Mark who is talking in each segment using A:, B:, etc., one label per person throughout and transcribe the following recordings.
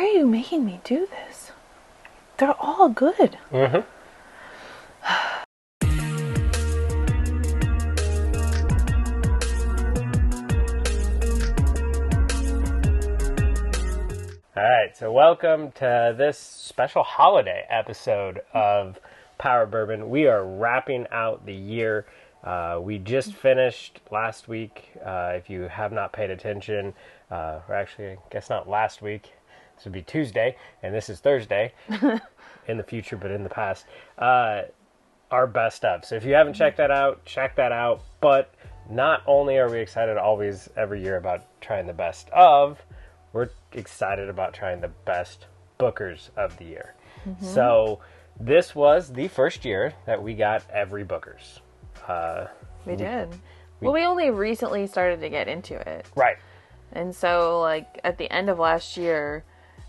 A: are you making me do this? They're all good.
B: Mm-hmm. All right, so welcome to this special holiday episode of Power Bourbon. We are wrapping out the year. We just finished last week. If you have not paid attention, or actually, I guess not last week. This would be Tuesday, and this is Thursday in the future, but in the past. Our best of. So if you haven't checked that out, check that out. But not only are we excited always every year about trying the best of, we're excited about trying the best bookers of the year. Mm-hmm. So this was the first year that we got every bookers.
A: We did. Well, we only recently started to get into it.
B: Right.
A: And so, like, at the end of last year,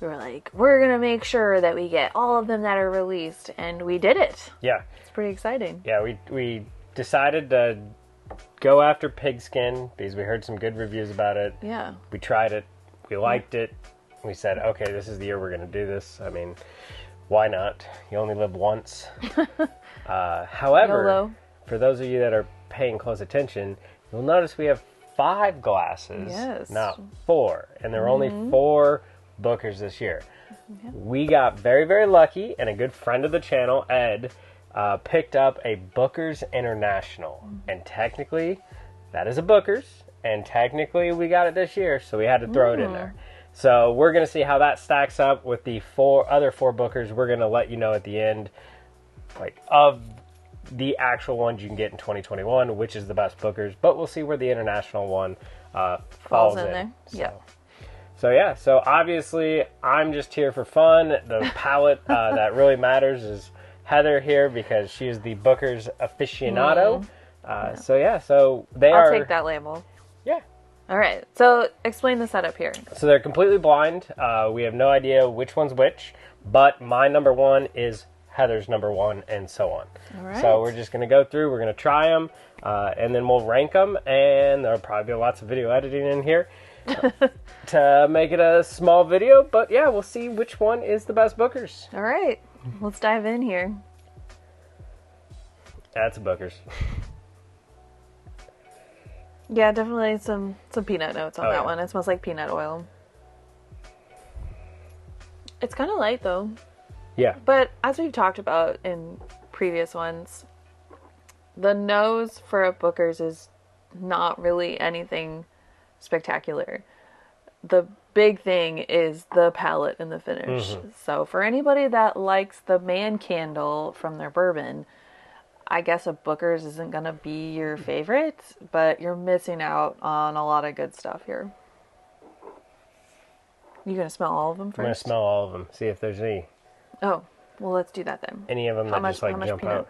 A: we were like, we're going to make sure that we get all of them that are released. And we did it. Yeah. It's pretty exciting.
B: Yeah, we decided to go after Pigskin because we heard some good reviews about it.
A: Yeah.
B: We tried it. We liked it. We said, okay, this is the year we're going to do this. I mean, why not? You only live once. However,
A: YOLO.
B: For those of you that are paying close attention, you'll notice we have 5 glasses, not 4. And there are only 4 bookers this year. Yeah. We got very, very lucky, and a good friend of the channel, Ed, picked up a Booker's International. And technically, that is a Booker's. And technically, we got it this year, so we had to throw it in there. So we're going to see how that stacks up with the other four bookers. We're going to let you know at the end, like, of the actual ones you can get in 2021, which is the best bookers. But we'll see where the international one falls in
A: there.
B: Yeah. So obviously, I'm just here for fun. The palette that really matters is Heather here because she is the bookers aficionado. So
A: I'll take that label.
B: Yeah.
A: All right. So explain the setup here.
B: So they're completely blind. We have no idea which one's which, but my number 1 is Heather's number 1, and so on.
A: All right.
B: So we're just going to go through. We're going to try them, and then we'll rank them, and there'll probably be lots of video editing in here to make it a small video. But yeah, we'll see which one is the best bookers.
A: All right. Let's dive in here.
B: That's a bookers.
A: Yeah, definitely some peanut notes on that one. It smells like peanut oil. It's kind of light, though.
B: Yeah.
A: But as we've talked about in previous ones, the nose for a Booker's is not really anything spectacular. The big thing is the palate and the finish. Mm-hmm. So for anybody that likes the man candle from their bourbon, I guess a Booker's isn't going to be your favorite, but you're missing out on a lot of good stuff here. You going to smell all of them first?
B: I'm going to smell all of them, see if there's any.
A: Oh, well, let's do that then.
B: Any of them that just like jump out?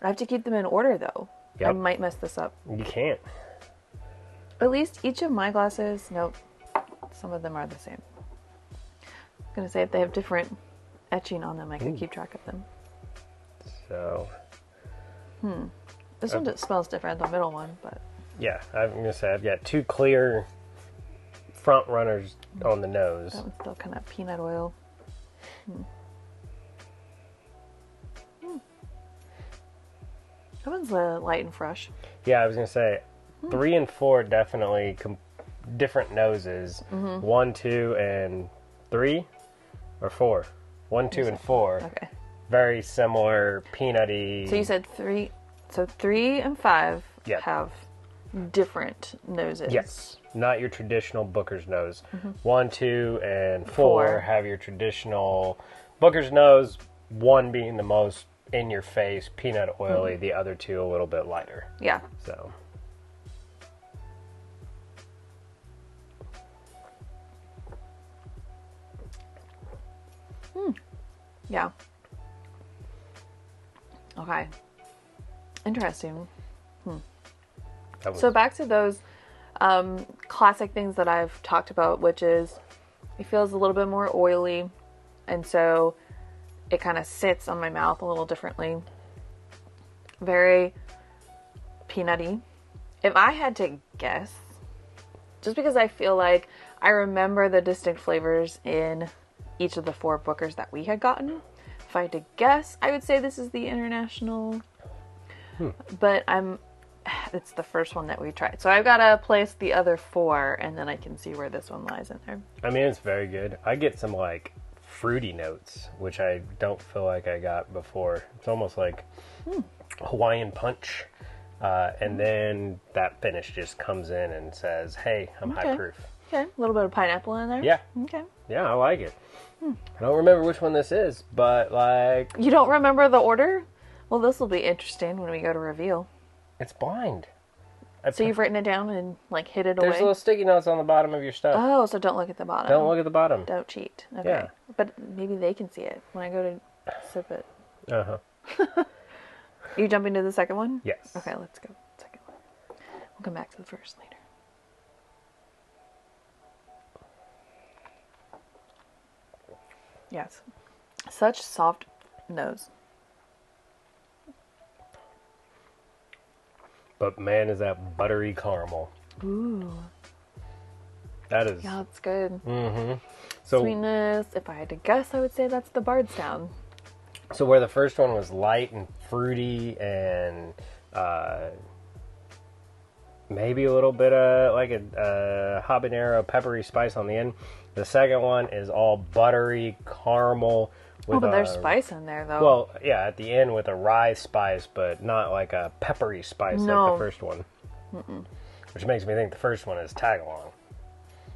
A: I have to keep them in order, though. Yep. I might mess this up.
B: You can't.
A: At least each of my glasses, nope, some of them are the same. I'm going to say if they have different etching on them, I can keep track of them.
B: So.
A: This one smells different, the middle one, but.
B: Yeah, I'm going to say I've got 2 clear front runners on the nose.
A: That one's still kind of peanut oil. That one's light and fresh.
B: Yeah, I was going to say 3 and 4 definitely different noses. 1, 2, and 3 or 4? 1, 2, and 4.
A: Okay.
B: Very similar, peanutty.
A: So you said 3. So 3 and 5 have different noses.
B: Yes. Not your traditional Booker's nose. 1, 2, and 4 have your traditional Booker's nose. 1 being the most in your face, peanut oily. The other 2 a little bit lighter.
A: Yeah.
B: So.
A: Yeah. Okay. Interesting. So back to those classic things that I've talked about, which is it feels a little bit more oily, and so it kind of sits on my mouth a little differently. Very peanutty. If I had to guess, just because I feel like I remember the distinct flavors in each of the 4 Bookers that we had gotten. If I had to guess, I would say this is the international. But it's the first one that we tried. So I've got to place the other 4, and then I can see where this one lies in there.
B: I mean, it's very good. I get some, like, fruity notes, which I don't feel like I got before. It's almost like Hawaiian punch. And then that finish just comes in and says, hey, I'm high proof.
A: Okay, a little bit of pineapple in there.
B: Yeah.
A: Okay.
B: Yeah, I like it. I don't remember which one this is, but, like...
A: You don't remember the order? Well, this will be interesting when we go to reveal.
B: It's blind.
A: So you've written it down and, like, hid it away?
B: There's little sticky notes on the bottom of your stuff.
A: Oh, so don't look at the bottom.
B: Don't look at the bottom.
A: Don't cheat. Okay.
B: Yeah.
A: But maybe they can see it when I go to sip it.
B: Uh-huh.
A: Are you jumping to the second one?
B: Yes.
A: Okay, let's go. Second one. We'll come back to the first later. Yes. Such soft nose.
B: But man, is that buttery caramel.
A: Ooh.
B: That is...
A: Yeah, it's good.
B: Mm-hmm. So,
A: sweetness. If I had to guess, I would say that's the Bardstown.
B: So where the first one was light and fruity and maybe a little bit of like a habanero peppery spice on the end, the second one is all buttery caramel. With
A: but there's spice in there, though.
B: Well, yeah, at the end with a rye spice, but not like a peppery spice like the first one. Which makes me think the first one is tag-along.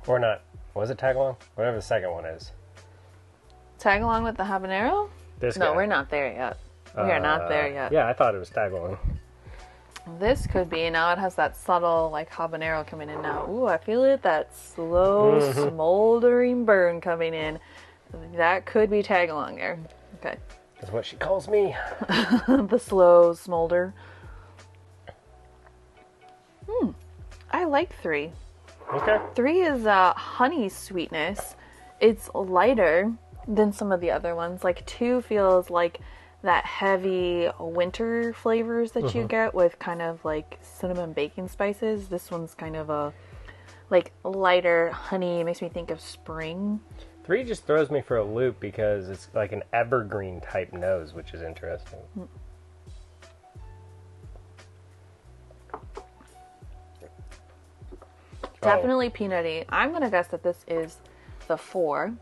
B: Or not. Was it tag-along? Whatever the second one is.
A: Tag-along with the habanero?
B: This
A: No,
B: guy.
A: we're not there yet. We are not there yet.
B: Yeah, I thought it was tag-along.
A: This could be. Now it has that subtle, like, habanero coming in now. Ooh, I feel it. That slow, smoldering burn coming in. That could be tag-along there. Okay.
B: That's what she calls me.
A: The slow smolder. I like 3.
B: Okay.
A: 3 is honey sweetness. It's lighter than some of the other ones. Like 2 feels like that heavy winter flavors that you get with kind of like cinnamon baking spices. This one's kind of a like lighter honey. It makes me think of spring.
B: 3 just throws me for a loop because it's like an evergreen type nose, which is interesting.
A: Definitely peanutty. I'm going to guess that this is the 4.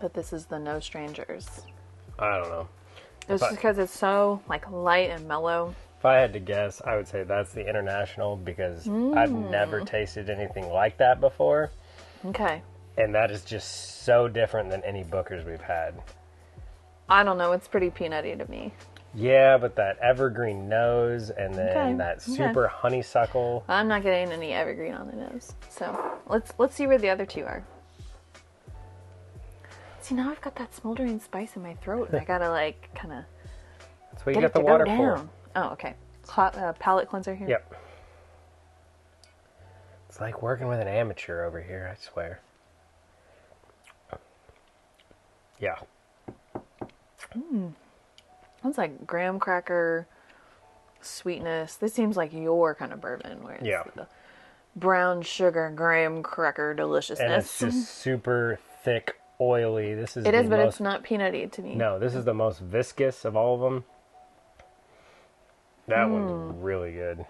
A: That this is the No Strangers.
B: I don't know.
A: Just because it's so like light and mellow.
B: If I had to guess, I would say that's the international because I've never tasted anything like that before.
A: Okay.
B: And that is just so different than any Bookers we've had.
A: I don't know. It's pretty peanutty to me.
B: Yeah, but that evergreen nose and then that super honeysuckle.
A: I'm not getting any evergreen on the nose. So let's see where the other 2 are. See, now I've got that smoldering spice in my throat, and I gotta like kind of.
B: That's what you got the water for.
A: Oh, okay. Palate cleanser here.
B: Yep. It's like working with an amateur over here, I swear. Yeah.
A: That's like graham cracker sweetness. This seems like your kind of bourbon, where it's the brown sugar graham cracker deliciousness.
B: And it's just super thick, oily. This is
A: it is, but it's not peanutty to me.
B: No, this is the most viscous of all of them. That one's really good.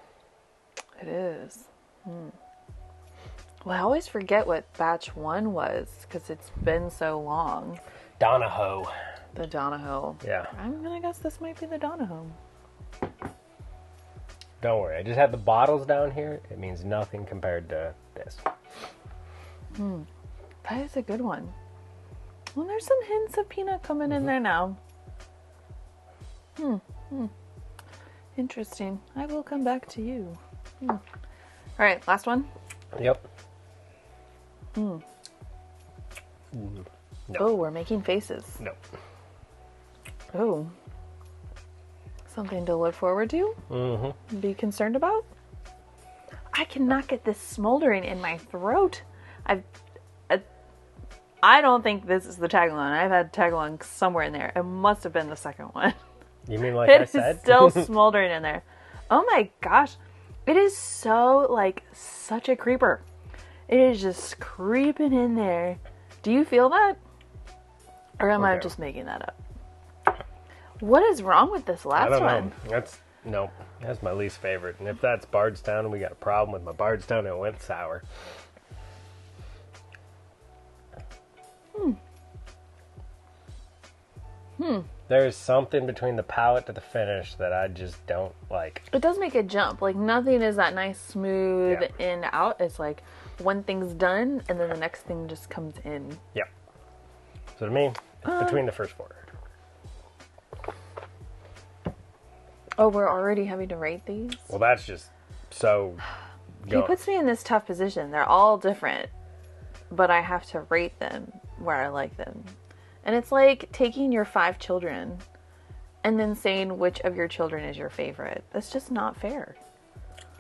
A: It is. Well, I always forget what batch 1 was because it's been so long.
B: Donahoe.
A: The Donahoe.
B: Yeah.
A: I'm gonna guess this might be the Donahoe.
B: Don't worry, I just have the bottles down here. It means nothing compared to this.
A: That is a good one. Well, there's some hints of peanut coming in there now. Interesting. I will come back to you. All right, last one.
B: Yep.
A: No.
B: No.
A: Oh, we're making faces.
B: No.
A: Oh. Something to look forward to? Be concerned about? I cannot get this smoldering in my throat. I don't think this is the tag-along. I've had tag-along somewhere in there. It must have been the second one.
B: You mean like I said?
A: It's still smoldering in there. Oh my gosh. It is so, like, such a creeper. It is just creeping in there. Do you feel that? Or am I
B: Okay.
A: just making that up? What is wrong with this last
B: I don't
A: one?
B: know. That's my least favorite. And if that's Bardstown, we got a problem with my Bardstown. It went sour. There's something between the palate to the finish that I just don't like.
A: It does make a jump. Like, nothing is that nice, smooth
B: Yeah.
A: in out. It's like one thing's done, and then the next thing just comes in.
B: Yep. So to me, it's between the first four.
A: Oh, we're already having to rate these?
B: Well, that's just so...
A: He puts me in this tough position. They're all different, but I have to rate them where I like them. And it's like taking your 5 children and then saying which of your children is your favorite. That's just not fair.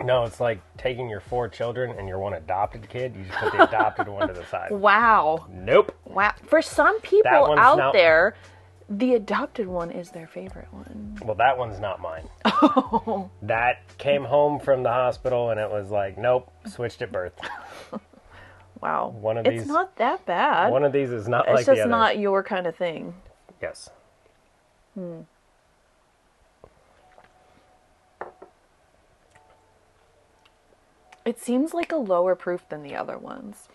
B: No, it's like taking your 4 children and your one adopted kid. You just put the adopted one to the side.
A: Wow.
B: Nope.
A: Wow. For some people
B: one's
A: out
B: not-
A: there, the adopted one is their favorite one.
B: Well, that one's not mine.
A: Oh.
B: That came home from the hospital and it was like, nope, switched at birth.
A: Wow.
B: One of
A: It's
B: these-
A: not that bad.
B: One of these is not
A: It's
B: like the
A: just
B: other.
A: not your kind of thing.
B: Yes.
A: It seems like a lower proof than the other ones.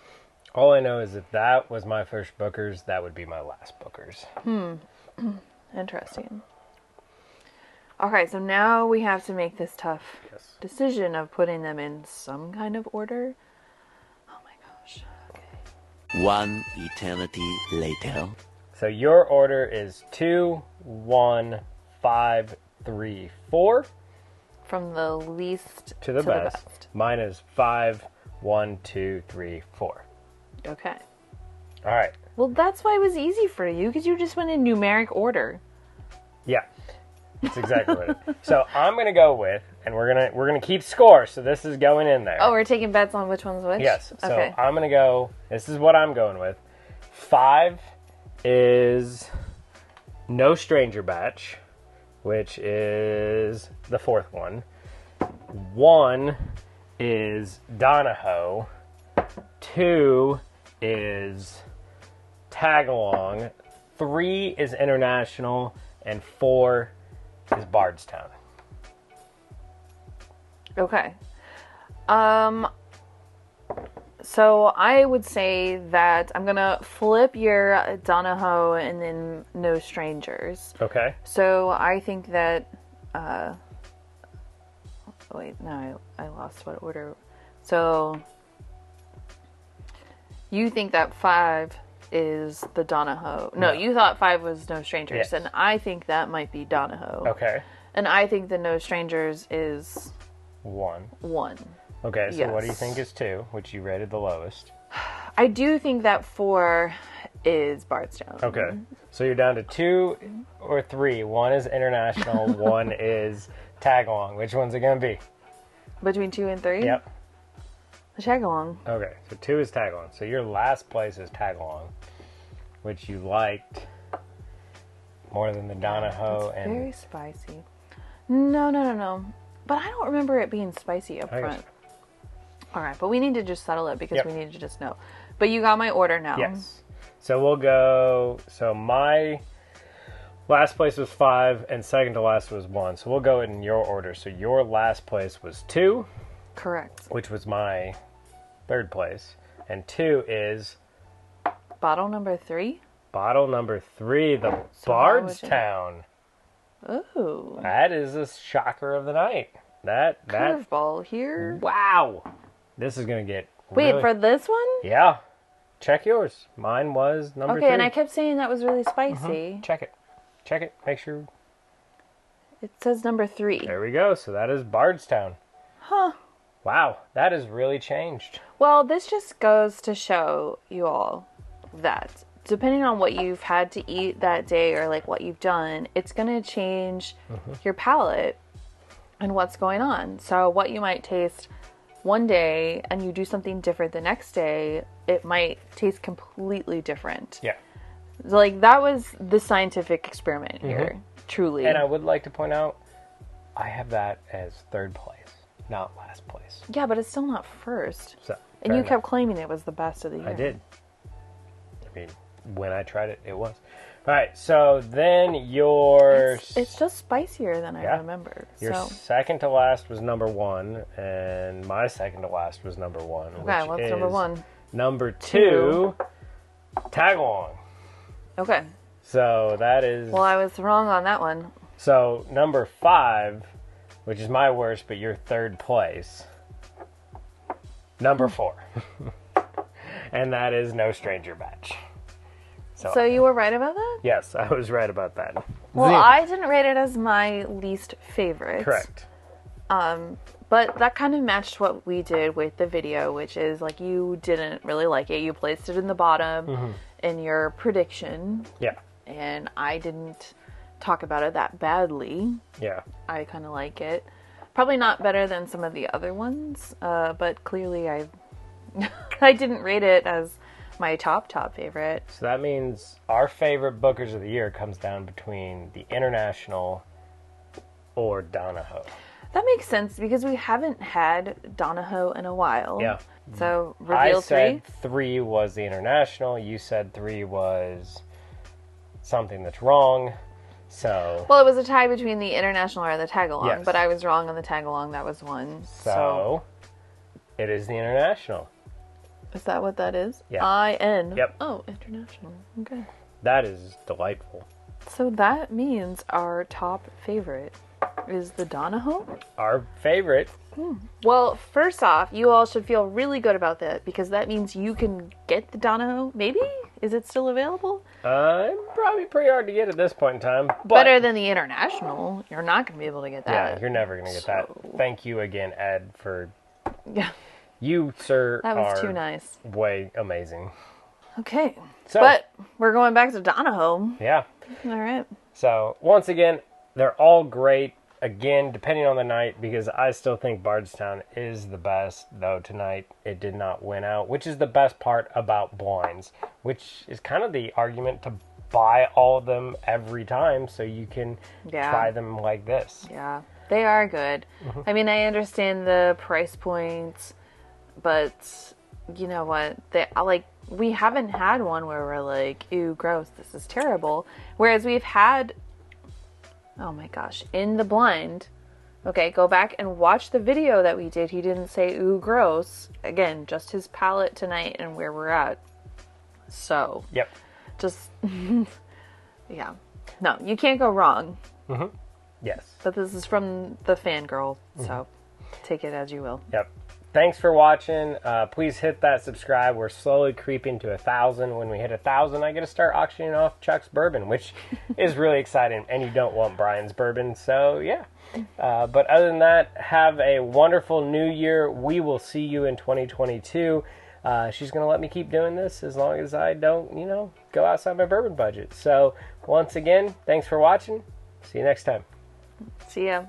B: All I know is if that was my first Booker's, that would be my last Booker's.
A: Interesting. Okay, so now we have to make this tough
B: Yes.
A: decision of putting them in some kind of order. Oh my gosh. Okay.
C: One eternity later.
B: So your order is 2, 1, 5, 3, 4
A: From the least
B: to the best. Mine is 5, 1, 2, 3, 4.
A: Okay.
B: All right.
A: Well, that's why it was easy for you, because you just went in numeric order.
B: Yeah. That's exactly what it is. So I'm gonna go with, and we're gonna keep score. So this is going in there.
A: Oh, we're taking bets on which one's which?
B: Yes. So
A: Okay.
B: I'm gonna go. This is what I'm going with. 5 is No Stranger Batch, which is the 4th one. 1 is Donahoe. 2 is Tagalong. 3 is International, and 4 is Bardstown.
A: Okay. So I would say that I'm gonna flip your Donahoe and then No Strangers.
B: Okay.
A: So I think that, wait, no, I lost what order. So you think that 5 is the Donahoe. No,
B: No.
A: you thought 5 was No Strangers.
B: Yes.
A: And I think that might be Donahoe.
B: Okay.
A: And I think the No Strangers is
B: 1.
A: 1.
B: Okay. So what do you
A: Yes.
B: think is 2, which you rated the lowest?
A: I do think that 4 is Bardstown.
B: Okay. So you're down to 2 or 3. 1 is International. 1 is Tagalong. Which one's it gonna be?
A: Between 2 and 3?
B: Yep.
A: The Tagalong.
B: Okay, so 2 is Tagalong. So your last place is Tagalong, which you liked more than the Donahoe
A: It's
B: and
A: very spicy. No. But I don't remember it being spicy up
B: I
A: front.
B: guess-
A: All right, but we need to just settle it because
B: Yep.
A: we need to just know. But you got my order now.
B: yes. So we'll go. So my last place was 5, and second to last was 1. So we'll go in your order. So your last place was 2,
A: Correct.
B: which was my third place, and 2 is
A: Bottle number 3?
B: bottle number 3, the
A: So how would you-
B: Bardstown.
A: Ooh.
B: That is a shocker of the night. That
A: Curveball here.
B: wow. This is gonna get
A: Wait,
B: really-
A: for this one?
B: yeah. Check yours. Mine was number 3.
A: Okay, and I kept saying that was really spicy.
B: Check it. Check it. Make sure.
A: It says number 3.
B: There we go. So that is Bardstown.
A: Huh.
B: Wow, that has really changed.
A: Well, this just goes to show you all that depending on what you've had to eat that day or like what you've done, it's going to change your palate and what's going on. So what you might taste one day and you do something different the next day, it might taste completely different.
B: Yeah.
A: Like that was the scientific experiment here, truly.
B: And I would like to point out, I have that as third place, not last place.
A: Yeah, but it's still not first.
B: So
A: And you kept claiming it was the best of the year.
B: I did. I mean, when I tried it, it was. All right, so then
A: It's just spicier than I remember.
B: Your second to last was number 1, and my second to last was number 1.
A: Okay, what's number 1?
B: Number 2, Tag Along.
A: Okay.
B: So that is...
A: Well, I was wrong on that one.
B: So number 5, which is my worst, but your third place. Number 4. And that is No Stranger Batch.
A: So you were right about that?
B: Yes, I was right about that.
A: Well, I didn't rate it as my least favorite.
B: Correct.
A: But that kind of matched what we did with the video, which is like you didn't really like it. You placed it in the bottom in your prediction.
B: Yeah.
A: And I didn't talk about it that badly.
B: Yeah.
A: I kind of like it. Probably not better than some of the other ones, but clearly I didn't rate it as my top favorite.
B: So that means our favorite Bookers of the Year comes down between the International or Donahoe.
A: That makes sense because we haven't had Donahoe in a while.
B: Yeah.
A: So reveal
B: I said 3 was the International. You said 3 was Something That's Wrong. So...
A: Well, it was a tie between the International or the Tag-Along,
B: yes.
A: but I was wrong on the Tag-Along. That was 1.
B: So it is the International.
A: Is that what that is?
B: Yeah.
A: I-N?
B: Yep.
A: Oh, International. Okay.
B: That is delightful.
A: So that means our top favorite is the Donahoe?
B: Our favorite.
A: Well, first off, you all should feel really good about that because that means you can get the Donahoe. Maybe? Is it still available?
B: Probably pretty hard to get at this point in time. But
A: better than the International. You're not going to be able to get that.
B: Yeah, you're never going to get that. Thank you again, Ed, for...
A: Yeah.
B: You, sir,
A: that was
B: are
A: too nice.
B: Way amazing.
A: Okay.
B: So,
A: but we're going back to Donahoe.
B: Yeah.
A: All right.
B: So, once again, they're all great. Again, depending on the night, because I still think Bardstown is the best, though tonight it did not win out, which is the best part about blinds, which is kind of the argument to buy all of them every time so you can try them like this.
A: Yeah, they are good. I mean, I understand the price points, but you know what? We haven't had one where we're like, ew, gross, this is terrible. Whereas we've had... Oh my gosh, in the blind. Okay, go back and watch the video that we did. He didn't say, ooh, gross. Again, just his palette tonight and where we're at. So.
B: Yep.
A: Just, yeah. No, you can't go wrong.
B: Yes.
A: But this is from the fangirl, so take it as you will.
B: Yep. Thanks for watching. Please hit that subscribe. We're slowly creeping to 1,000. When we hit 1,000, I get to start auctioning off Chuck's bourbon, which is really exciting. And you don't want Brian's bourbon, so yeah. But other than that, have a wonderful new year. We will see you in 2022. She's going to let me keep doing this as long as I don't, go outside my bourbon budget. So once again, thanks for watching. See you next time.
A: See ya.